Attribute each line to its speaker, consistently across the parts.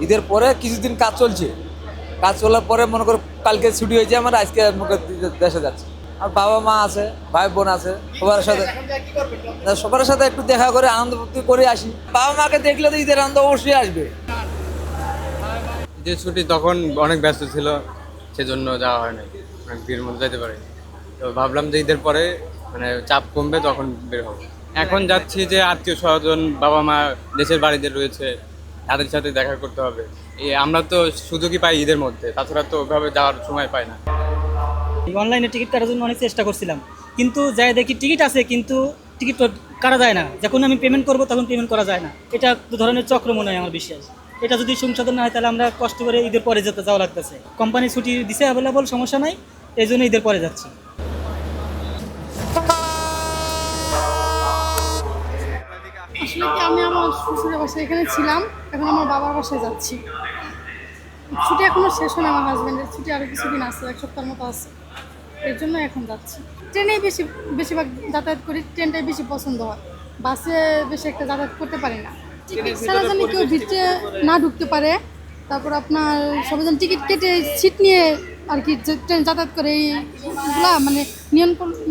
Speaker 1: ঈদের পরে কিছুদিন কাজ চলছে, কাজ চলার পরে মনে করো কালকে ছুটি হয়েছে আমার, আজকে দেশে যাচ্ছে। আর বাবা মা আছে, ভাই বোন আছে, সবার সাথে একটু দেখা করে আনন্দ ফুর্তি করে আসি। বাবা মাকে দেখলে তো ঈদের আনন্দ অবশ্যই আসবে।
Speaker 2: ঈদের ছুটি তখন অনেক ব্যস্ত ছিল, সেজন্য যাওয়া হয় না, অনেক ভিড়ের মধ্যে যেতে পারি। তো ভাবলাম যে ঈদের পরে মানে চাপ কমবে তখন বের হবো। এখন যাচ্ছি যে আত্মীয় স্বজন, বাবা মা দেশের বাড়িতে রয়েছে, তাদের সাথে দেখা করতে হবে। আমরা তো সুযোগই পাই ঈদের মধ্যে, তাছাড়া তো ওইভাবে যাওয়ার সময় পাই না।
Speaker 3: অনলাইনে টিকিট কাটার জন্য অনেক চেষ্টা করছিলাম, কিন্তু যাই দেখি টিকিট আছে কিন্তু টিকিট কাটা যায় না। যখন আমি পেমেন্ট করব তখন পেমেন্ট করা যায় না। এটা এক ধরনের চক্র মনে হয় আমার বিশ্বাস। এটা যদি সংশোধন না হয় তাহলে আমরা কষ্ট করে ঈদের পরে যাওয়া লাগতেছে। কোম্পানি ছুটি দিছে অ্যাভেলেবল, সমস্যা নাই, এই জন্য ঈদের পরে যাচ্ছি।
Speaker 4: আসলে কি আমি আমার শ্বশুরের বাসায় এখানে ছিলাম, এখন আমার বাবার বাসায় যাচ্ছি। ছুটি এখনো শেষ হয় না, আমার হাজব্যান্ডের ছুটি আরও কিছুদিন আছে, এক সপ্তাহের মতো আছে, এর জন্য এখন যাচ্ছি। ট্রেনেই বেশিরভাগ যাতায়াত করি, ট্রেনটাই বেশি পছন্দ হয়, বাসে বেশি একটা যাতায়াত করতে পারি না। টিকিট ছাড়া যেন কেউ ভিতরে না ঢুকতে পারে, তারপর আপনার সবাই যেন টিকিট কেটে সিট নিয়ে আর কি ট্রেন যাতায়াত করে, এইগুলা মানে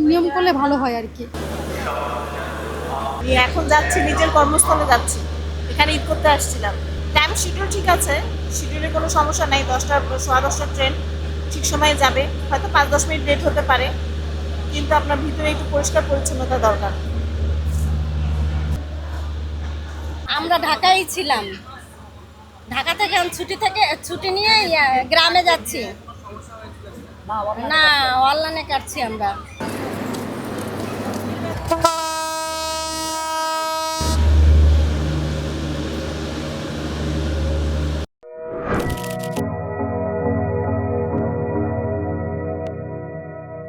Speaker 4: নিয়ম করলে ভালো হয় আর কি।
Speaker 5: এখন যাচ্ছি, নিজের কর্মস্থলে যাচ্ছি, এখানে ঈদ করতে আসছিলাম। টাইম শিডিউল ঠিক আছে, শিডিউলে কোনো সমস্যা নাই। 10টা ট্রেন ঠিক সময়ে যাবে, হয়তো 5-10 মিনিট লেট হতে পারে, কিন্তু আপনার ভিতরে একটু পরিষ্কার পরিচ্ছন্নতা দরকার।
Speaker 6: আমরা ঢাকায় ছিলাম, ঢাকা থেকে ছুটি নিয়ে গ্রামে যাচ্ছি। না, অনলাইনে কাটছি আমরা।